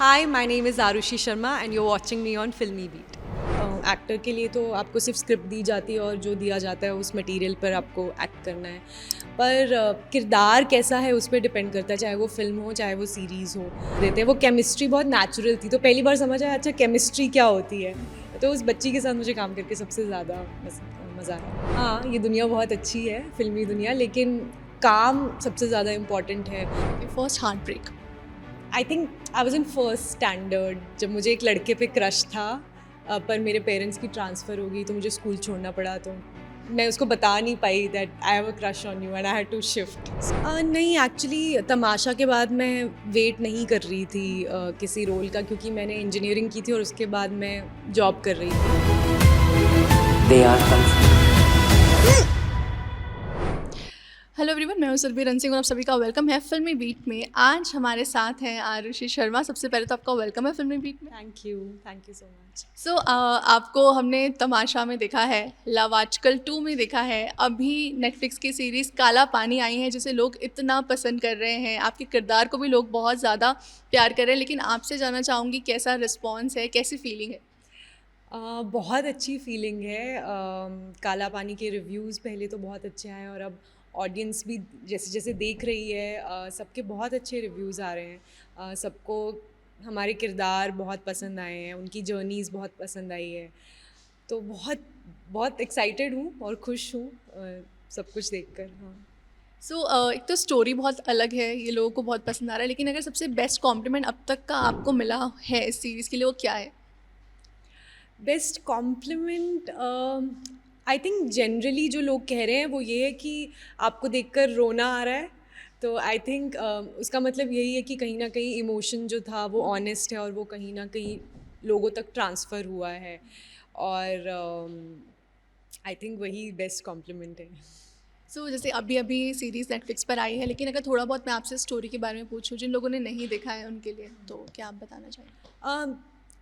Hi, my name is Arushi Sharma and you're watching me on Filmy Beat. Actor के लिए तो आपको सिर्फ स्क्रिप्ट दी जाती है और जो दिया जाता है उस मटेरियल पर आपको एक्ट करना है, पर किरदार कैसा है उस पर डिपेंड करता है, चाहे वो फिल्म हो चाहे वो सीरीज़ हो। देते हैं वो केमिस्ट्री बहुत नेचुरल थी, तो पहली बार समझ आया अच्छा केमिस्ट्री क्या होती है। तो उस बच्ची के साथ मुझे काम करके सबसे ज़्यादा मज़ा आया। हाँ, ये दुनिया बहुत अच्छी है, फिल्मी दुनिया, लेकिन काम सबसे ज़्यादा इम्पॉर्टेंट है। First heart break. I think I was in first standard जब मुझे एक लड़के पे क्रश था, पर मेरे पेरेंट्स की ट्रांसफ़र हो गई तो मुझे स्कूल छोड़ना पड़ा, तो मैं उसको बता नहीं पाई that I have a crush on you and I had to shift. नहीं, एक्चुअली तमाशा के बाद मैं वेट नहीं कर रही थी किसी रोल का, क्योंकि मैंने इंजीनियरिंग की थी और उसके बाद मैं जॉब कर रही थी। They are confused. Hello everyone, मैं हूं सुरभि रन सिंह और आप सभी का वेलकम है फिल्मी बीट में। आज हमारे साथ हैं आरुषि शर्मा। सबसे पहले तो आपका वेलकम है फिल्मी बीट में। Thank you so much. So आपको हमने तमाशा में देखा है, लव आजकल 2 में देखा है, अभी नेटफ्लिक्स की सीरीज़ काला पानी आई है जिसे लोग इतना पसंद कर रहे हैं। आपके किरदार को भी लोग बहुत ज़्यादा प्यार कर रहे हैं, लेकिन आपसे जानना चाहूँगी कैसा रिस्पॉन्स है, कैसी फीलिंग है? बहुत अच्छी फीलिंग है। काला पानी के रिव्यूज़ पहले तो बहुत अच्छे आए और अब ऑडियंस भी जैसे जैसे देख रही है, सबके बहुत अच्छे रिव्यूज़ आ रहे हैं। सबको हमारे किरदार बहुत पसंद आए हैं, उनकी जर्नीज़ बहुत पसंद आई है, तो बहुत बहुत एक्साइटेड हूँ और खुश हूँ सब कुछ देखकर। हाँ। एक तो स्टोरी बहुत अलग है, ये लोगों को बहुत पसंद आ रहा है, लेकिन अगर सबसे बेस्ट कॉम्प्लीमेंट अब तक का आपको मिला है इस सीरीज़ के लिए, वो क्या है? Best compliment I think generally जो लोग कह रहे हैं वो ये है कि आपको देखकर रोना आ रहा है, तो आई थिंक उसका मतलब यही है कि कहीं ना कहीं इमोशन जो था वो ऑनेस्ट है और वो कहीं ना कहीं लोगों तक ट्रांसफ़र हुआ है, और आई थिंक वही बेस्ट कॉम्प्लीमेंट है। जैसे अभी अभी सीरीज़ नेटफ्लिक्स पर आई है, लेकिन अगर थोड़ा बहुत मैं आपसे स्टोरी के बारे में पूछूं जिन लोगों ने नहीं देखा है उनके लिए, तो क्या आप बताना चाहेंगे?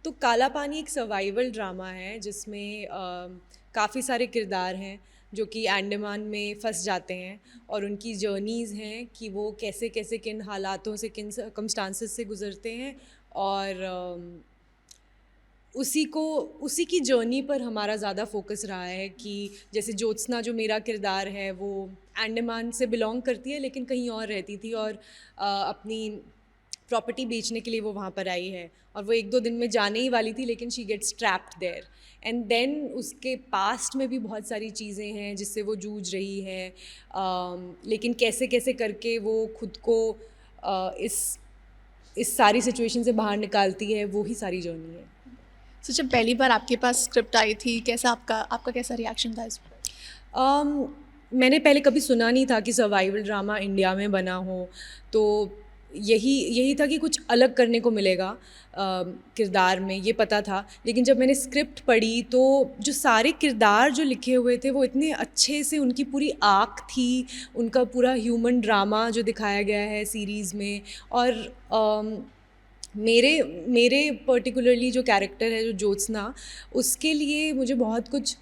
तो काला पानी एक सर्वाइवल ड्रामा है जिसमें काफ़ी सारे किरदार हैं जो कि अंडमान में फंस जाते हैं और उनकी जर्नीज़ हैं कि वो कैसे कैसे किन हालातों से, किन सर्कमस्टांसेस से गुज़रते हैं, और उसी की जर्नी पर हमारा ज़्यादा फोकस रहा है कि जैसे ज्योत्सना जो मेरा किरदार है वो अंडमान से बिलोंग करती है लेकिन कहीं और रहती थी, और अपनी प्रॉपर्टी बेचने के लिए वो वहाँ पर आई है और वो 1-2 दिन में जाने ही वाली थी, लेकिन she gets trapped there, and then उसके पास्ट में भी बहुत सारी चीज़ें हैं जिससे वो जूझ रही है, लेकिन कैसे कैसे करके वो खुद को इस सारी सिचुएशन से बाहर निकालती है, वो ही सारी जर्नी है। जब पहली बार आपके पास स्क्रिप्ट आई थी, कैसा आपका कैसा रिएक्शन था इस पर? मैंने पहले कभी सुना नहीं था कि सर्वाइवल ड्रामा इंडिया में बना हो, तो यही था कि कुछ अलग करने को मिलेगा किरदार में, ये पता था। लेकिन जब मैंने स्क्रिप्ट पढ़ी तो जो सारे किरदार जो लिखे हुए थे वो इतने अच्छे से, उनकी पूरी आँख थी, उनका पूरा ह्यूमन ड्रामा जो दिखाया गया है सीरीज़ में, और मेरे पर्टिकुलरली जो कैरेक्टर है जो ज्योत्सना, उसके लिए मुझे बहुत कुछ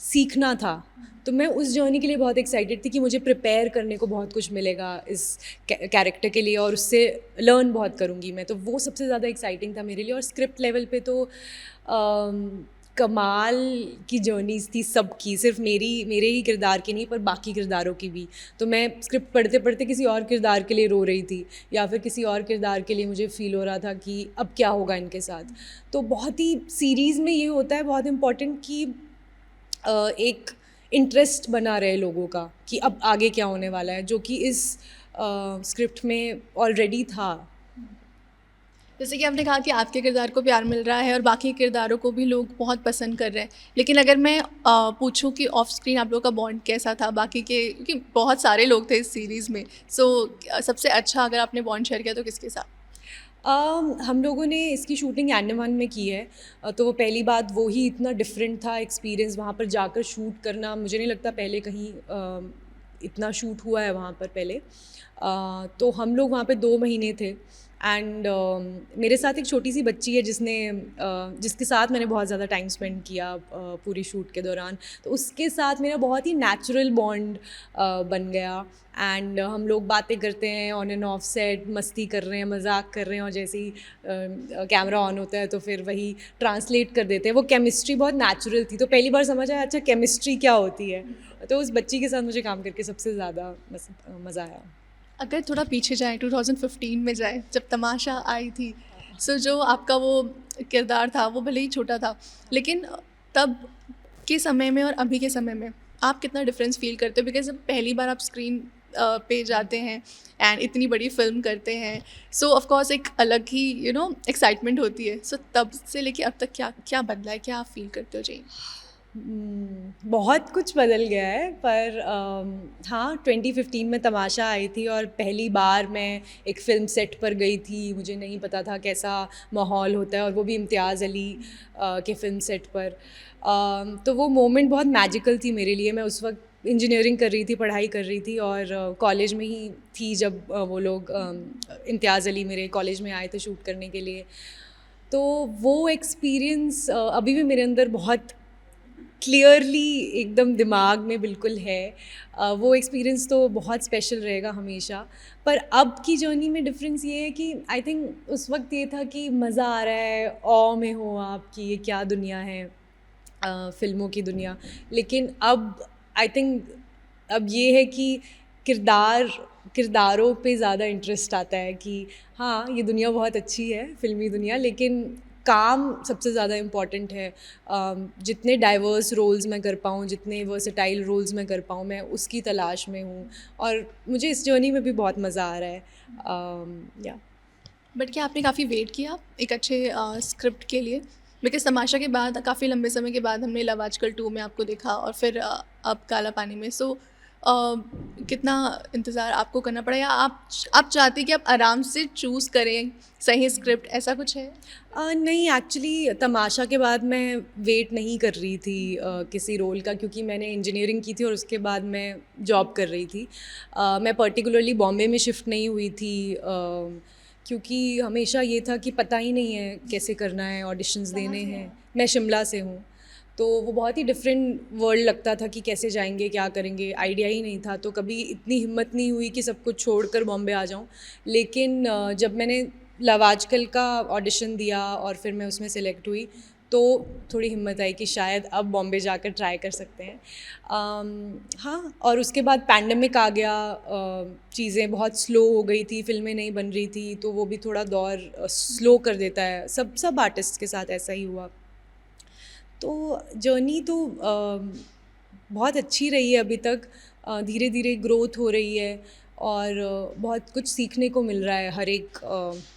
सीखना था, तो मैं उस जर्नी के लिए बहुत एक्साइटेड थी कि मुझे प्रिपेयर करने को बहुत कुछ मिलेगा इस कैरेक्टर के लिए और उससे लर्न बहुत करूँगी मैं, तो वो सबसे ज़्यादा एक्साइटिंग था मेरे लिए। और स्क्रिप्ट लेवल पे तो कमाल की जर्नीज़ थी सबकी, सिर्फ मेरे ही किरदार की नहीं पर बाकी किरदारों की भी। तो मैं स्क्रिप्ट पढ़ते पढ़ते किसी और किरदार के लिए रो रही थी, या फिर किसी और किरदार के लिए मुझे फ़ील हो रहा था कि अब क्या होगा इनके साथ। तो बहुत ही सीरीज़ में ये होता है बहुत इम्पॉर्टेंट कि एक इंटरेस्ट बना रहे लोगों का कि अब आगे क्या होने वाला है, जो कि इस स्क्रिप्ट में ऑलरेडी था। जैसे कि आपने कहा कि आपके किरदार को प्यार मिल रहा है और बाकी किरदारों को भी लोग बहुत पसंद कर रहे हैं, लेकिन अगर मैं पूछूं कि ऑफ स्क्रीन आप लोगों का बॉन्ड कैसा था बाकी के, क्योंकि बहुत सारे लोग थे इस सीरीज़ में, सबसे अच्छा अगर आपने बॉन्ड शेयर किया तो किसके साथ? हम लोगों ने इसकी शूटिंग अंडमान में की है, तो वो पहली बात वो ही इतना डिफरेंट था एक्सपीरियंस, वहाँ पर जाकर शूट करना। मुझे नहीं लगता पहले कहीं इतना शूट हुआ है वहाँ पर पहले। तो हम लोग वहाँ पे 2 महीने थे एंड मेरे साथ एक छोटी सी बच्ची है जिसके साथ मैंने बहुत ज़्यादा टाइम स्पेंड किया पूरी शूट के दौरान, तो उसके साथ मेरा बहुत ही नेचुरल बॉन्ड बन गया। एंड हम लोग बातें करते हैं ऑन एंड ऑफ सेट, मस्ती कर रहे हैं, मजाक कर रहे हैं, और जैसे ही कैमरा ऑन होता है तो फिर वही ट्रांसलेट कर देते हैं। वो केमिस्ट्री बहुत नेचुरल थी, तो पहली बार समझ आया अच्छा केमिस्ट्री क्या होती है। तो उस बच्ची के साथ मुझे काम करके सबसे ज़्यादा मज़ा आया। अगर थोड़ा पीछे जाएँ 2015 में जाएँ, जब तमाशा आई थी, सो जो आपका वो किरदार था वो भले ही छोटा था, लेकिन तब के समय में और अभी के समय में आप कितना डिफरेंस फ़ील करते हो? बिकॉज़ जब पहली बार आप स्क्रीन पे जाते हैं एंड इतनी बड़ी फ़िल्म करते हैं, सो ऑफ़ कोर्स एक अलग ही एक्साइटमेंट होती है। सो तब से लेके अब तक क्या क्या बदला है? क्या आप फ़ील करते हो जी? बहुत कुछ बदल गया है, पर हाँ 2015 में तमाशा आई थी और पहली बार मैं एक फ़िल्म सेट पर गई थी। मुझे नहीं पता था कैसा माहौल होता है, और वो भी इम्तियाज़ अली के फ़िल्म सेट पर। तो वो मोमेंट बहुत मैजिकल थी मेरे लिए। मैं उस वक्त इंजीनियरिंग कर रही थी, पढ़ाई कर रही थी, और कॉलेज में ही थी जब वो लोग इम्तियाज़ अली मेरे कॉलेज में आए थे शूट करने के लिए। तो वो एक्सपीरियंस अभी भी मेरे अंदर बहुत क्लियरली एकदम दिमाग में बिल्कुल है। वो एक्सपीरियंस तो बहुत स्पेशल रहेगा हमेशा। पर अब की जर्नी में डिफरेंस ये है कि आई थिंक उस वक्त ये था कि मज़ा आ रहा है, ऑ में हो आप कि ये क्या दुनिया है, फ़िल्मों की दुनिया। लेकिन अब आई थिंक अब ये है कि किरदारों पे ज़्यादा इंटरेस्ट आता है कि हाँ ये दुनिया बहुत अच्छी है, फ़िल्मी दुनिया, लेकिन काम सबसे ज़्यादा इम्पॉर्टेंट है। जितने डाइवर्स रोल्स मैं कर पाऊँ, जितने वर्सेटाइल रोल्स मैं कर पाऊँ, मैं उसकी तलाश में हूँ, और मुझे इस जर्नी में भी बहुत मज़ा आ रहा है। या बट क्या आपने काफ़ी वेट किया एक अच्छे स्क्रिप्ट के लिए? बिकॉज़ तमाशा के बाद काफ़ी लंबे समय के बाद हमने लव आजकल 2 में आपको देखा और फिर अब काला पानी में। सो कितना इंतज़ार आपको करना पड़ा, या आप चाहते कि आप आराम से चूज़ करें सही स्क्रिप्ट, ऐसा कुछ है? नहीं, एक्चुअली तमाशा के बाद मैं वेट नहीं कर रही थी किसी रोल का, क्योंकि मैंने इंजीनियरिंग की थी और उसके बाद मैं जॉब कर रही थी। मैं पर्टिकुलरली बॉम्बे में शिफ्ट नहीं हुई थी, क्योंकि हमेशा ये था कि पता ही नहीं है कैसे करना है, ऑडिशंस देने हैं। मैं शिमला से हूँ, तो वो बहुत ही डिफरेंट वर्ल्ड लगता था कि कैसे जाएंगे, क्या करेंगे, आइडिया ही नहीं था। तो कभी इतनी हिम्मत नहीं हुई कि सब कुछ छोड़कर बॉम्बे आ जाऊँ। लेकिन जब मैंने लव आजकल का ऑडिशन दिया और फिर मैं उसमें सेलेक्ट हुई, तो थोड़ी हिम्मत आई कि शायद अब बॉम्बे जाकर ट्राई कर सकते हैं। हाँ, और उसके बाद पैंडेमिक आ गया, चीज़ें बहुत स्लो हो गई थी, फिल्में नहीं बन रही थी, तो वो भी थोड़ा दौर स्लो कर देता है। सब आर्टिस्ट के साथ ऐसा ही हुआ। तो जर्नी तो बहुत अच्छी रही है अभी तक। धीरे धीरे ग्रोथ हो रही है, और बहुत कुछ सीखने को मिल रहा है हर एक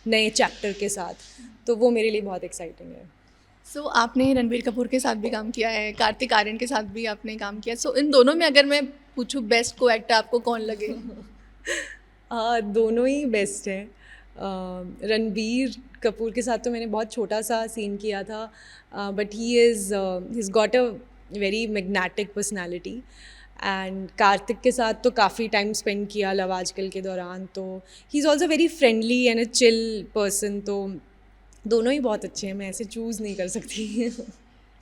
नए चैप्टर के साथ, तो वो मेरे लिए बहुत एक्साइटिंग है। सो आपने रणबीर कपूर के साथ भी काम किया है, कार्तिक आर्यन के साथ भी आपने काम किया। सो इन दोनों में अगर मैं पूछूं बेस्ट को एक्टर आपको कौन लगे? दोनों ही बेस्ट हैं। रणबीर कपूर के साथ तो मैंने बहुत छोटा सा सीन किया था, but he's got a very magnetic personality। And Kartik के साथ तो काफ़ी टाइम स्पेंड किया लव आजकल के दौरान, तो he is also very friendly and a chill person. तो दोनों ही बहुत अच्छे हैं, मैं ऐसे चूज़ नहीं कर सकती।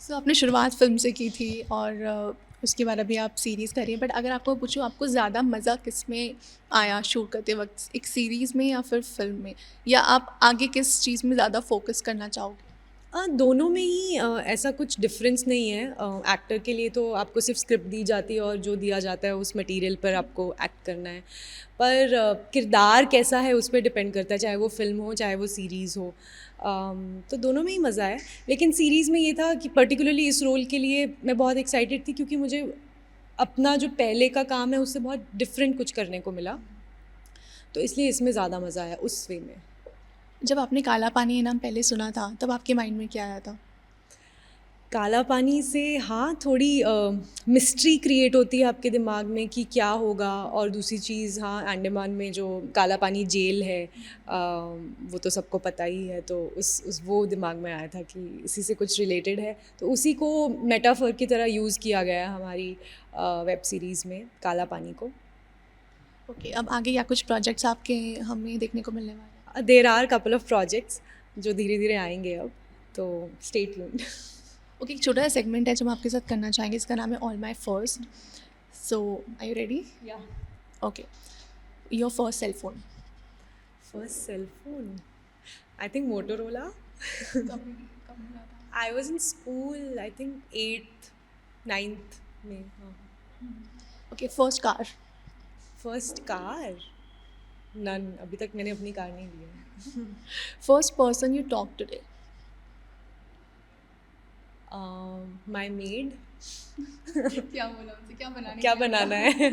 सो आपने शुरुआत फ़िल्म से की थी और उसके बाद अभी आप सीरीज़ कर रही हैं, बट अगर आपको पूछूं आपको ज़्यादा मज़ा किस में आया शूट करते वक्त, एक सीरीज़ में या फिर फिल्म में, या आप आगे किस चीज़ में ज़्यादा फोकस करना चाहोगे? दोनों में ही ऐसा कुछ डिफरेंस नहीं है। एक्टर के लिए तो आपको सिर्फ स्क्रिप्ट दी जाती है और जो दिया जाता है उस मटेरियल पर आपको एक्ट करना है, पर किरदार कैसा है उस पर डिपेंड करता है, चाहे वो फिल्म हो चाहे वो सीरीज़ हो। तो दोनों में ही मज़ा है, लेकिन सीरीज़ में ये था कि पर्टिकुलरली इस रोल के लिए मैं बहुत एक्साइटेड थी, क्योंकि मुझे अपना जो पहले का काम है उससे बहुत डिफरेंट कुछ करने को मिला, तो इसलिए इसमें ज़्यादा मज़ा आया उस वे में। जब आपने काला पानी ये नाम पहले सुना था तब आपके माइंड में क्या आया था? काला पानी से हाँ थोड़ी मिस्ट्री क्रिएट होती है आपके दिमाग में कि क्या होगा, और दूसरी चीज़ हाँ अंडमान में जो काला पानी जेल है वो तो सबको पता ही है, तो उस वो दिमाग में आया था कि इसी से कुछ रिलेटेड है, तो उसी को मेटाफर की तरह यूज़ किया गया है हमारी वेब सीरीज़ में काला पानी को। ओके, अब आगे क्या कुछ प्रोजेक्ट्स आपके हमें देखने को मिलने वाले हैं? There are couple of projects जो धीरे धीरे आएंगे अब, तो स्टे ट्यून्ड। ओके, एक छोटा सा सेगमेंट है जो हम आपके साथ करना चाहेंगे, इसका नाम है all my first. So are you ready? या okay, your first cell phone. First cell phone, I think Motorola. I was in school, I think 8th 9th में। हाँ। Okay, first car. First car, none, अभी तक मैंने अपनी car नहीं ली है। First person you talk today. My maid. क्या बोला उनसे, क्या बनाने क्या बनाना है?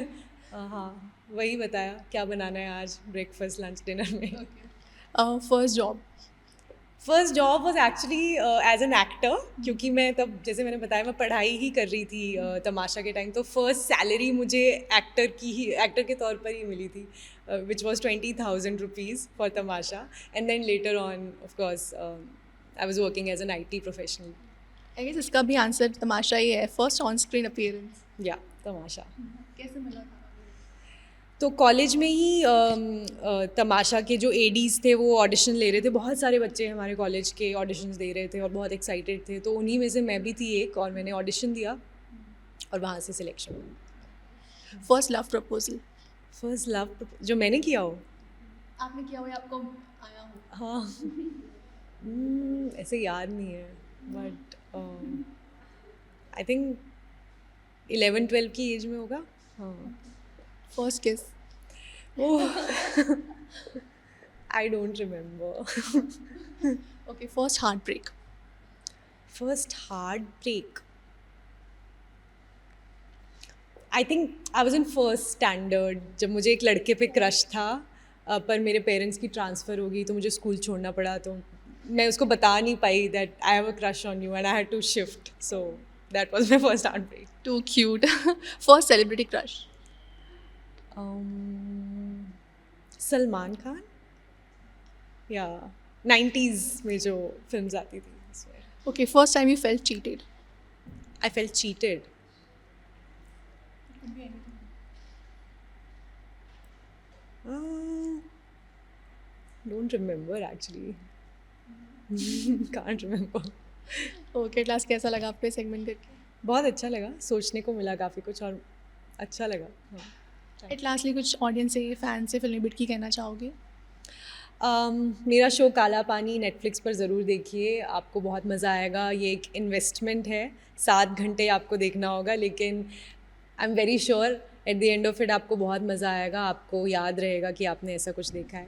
हाँ, वही बताया क्या बनाना है आज ब्रेकफास्ट लंच डिनर में। First job. First job was actually as an actor, क्योंकि मैं तब, जैसे मैंने बताया, मैं पढ़ाई ही कर रही थी तमाशा के टाइम, तो फर्स्ट सैलरी मुझे एक्टर के तौर पर ही मिली थी, which was 20,000 rupees for Tamasha, and then later on of course I was working as an IT professional. I guess इसका भी आंसर तमाशा ही है। First on screen appearance. या तमाशा। कैसे मिला था? तो कॉलेज में ही तमाशा के जो ADs थे वो ऑडिशन ले रहे थे, बहुत सारे बच्चे हमारे कॉलेज के ऑडिशंस दे रहे थे और बहुत एक्साइटेड थे, तो उन्हीं में से मैं भी थी एक, और मैंने ऑडिशन दिया और वहाँ से सिलेक्शन हुआ। First love proposal. First love जो मैंने किया हो? आपने किया हो या आपको आया हो? हाँ। ऐसे याद नहीं है, बट आई थिंक 11-12 की एज में होगा। हाँ। First kiss. I don't remember. Okay, first heart break. First heart break, I think I was in first standard, जब मुझे एक लड़के पे क्रश था, पर मेरे पेरेंट्स की ट्रांसफ़र हो गई तो मुझे स्कूल छोड़ना पड़ा, तो मैं उसको बता नहीं पाई that I have a crush on you and I had to shift, so that was my first heart break. Too cute. First celebrity crush. Salman Khan, या 90s में जो फिल्म्स आती थी उसमें। Okay, first time you felt cheated. I felt cheated, don't remember actually. Can't remember. Okay, class कैसा लगा आपको segment करके? बहुत अच्छा लगा, सोचने को मिला काफ़ी कुछ और अच्छा लगा। हाँ। एट लास्टली कुछ ऑडियंस से, फैन से फिल्मी बिट की कहना चाहोगे? मेरा शो काला पानी नेटफ्लिक्स पर ज़रूर देखिए, आपको बहुत मज़ा आएगा। ये एक इन्वेस्टमेंट है, 7 घंटे आपको देखना होगा, लेकिन I am very sure at the end of it आपको बहुत मज़ा आएगा, आपको याद रहेगा कि आपने ऐसा कुछ देखा है।